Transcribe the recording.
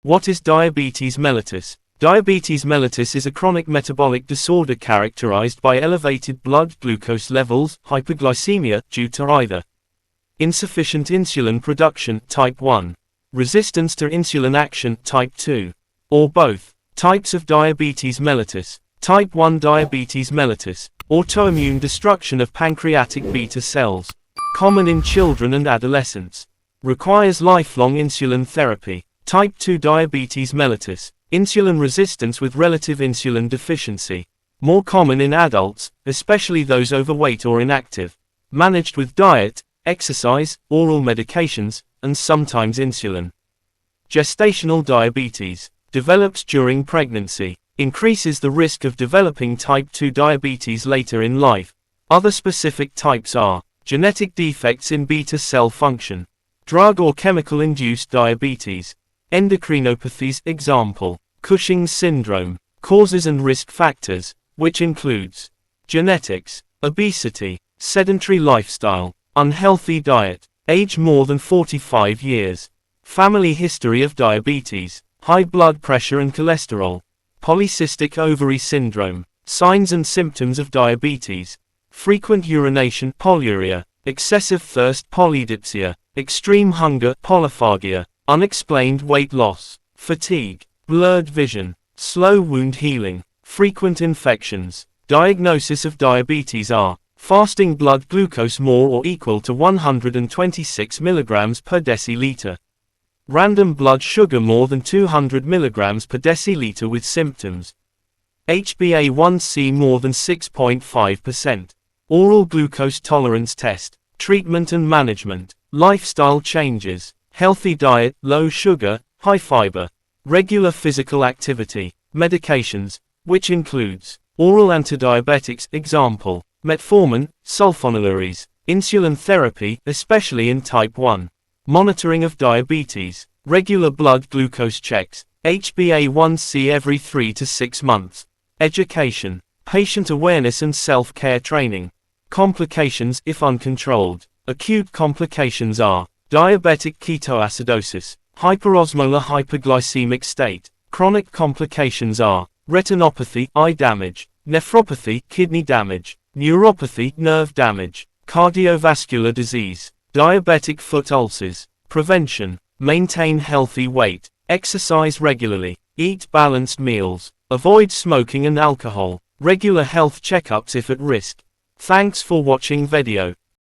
What is diabetes mellitus? Diabetes mellitus is a chronic metabolic disorder characterized by elevated blood glucose levels, hyperglycemia, due to either insufficient insulin production, type 1, resistance to insulin action, type 2, or both. Types of diabetes mellitus. Type 1 diabetes mellitus, autoimmune destruction of pancreatic beta cells, common in children and adolescents, requires lifelong insulin therapy. Type 2 diabetes mellitus, insulin resistance with relative insulin deficiency, more common in adults, especially those overweight or inactive, managed with diet, exercise, oral medications, and sometimes insulin. Gestational diabetes, develops during pregnancy, increases the risk of developing type 2 diabetes later in life. Other specific types are genetic defects in beta cell function, drug or chemical-induced diabetes, endocrinopathies, example, Cushing's syndrome, causes and risk factors, which includes genetics, obesity, sedentary lifestyle, unhealthy diet, age more than 45 years, family history of diabetes, high blood pressure and cholesterol, polycystic ovary syndrome, signs and symptoms of diabetes, frequent urination, polyuria, excessive thirst, polydipsia, extreme hunger, polyphagia, unexplained weight loss, fatigue, blurred vision, slow wound healing, frequent infections. Diagnosis of diabetes are fasting blood glucose more or equal to 126 mg per deciliter, random blood sugar more than 200 mg per deciliter with symptoms, HbA1c more than 6.5%, oral glucose tolerance test, treatment and management, lifestyle changes, healthy diet, low sugar, high fiber, regular physical activity, medications, which includes oral antidiabetics, example, metformin, sulfonylureas, insulin therapy, especially in type 1, monitoring of diabetes, regular blood glucose checks, HbA1c every 3 to 6 months, education, patient awareness and self-care training. Complications if uncontrolled. Acute complications are diabetic ketoacidosis, hyperosmolar hyperglycemic state. Chronic complications are retinopathy, eye damage, nephropathy, kidney damage, neuropathy, nerve damage, cardiovascular disease, diabetic foot ulcers. Prevention: maintain healthy weight, exercise regularly, eat balanced meals, avoid smoking and alcohol, regular health checkups if at risk. Thanks for watching video.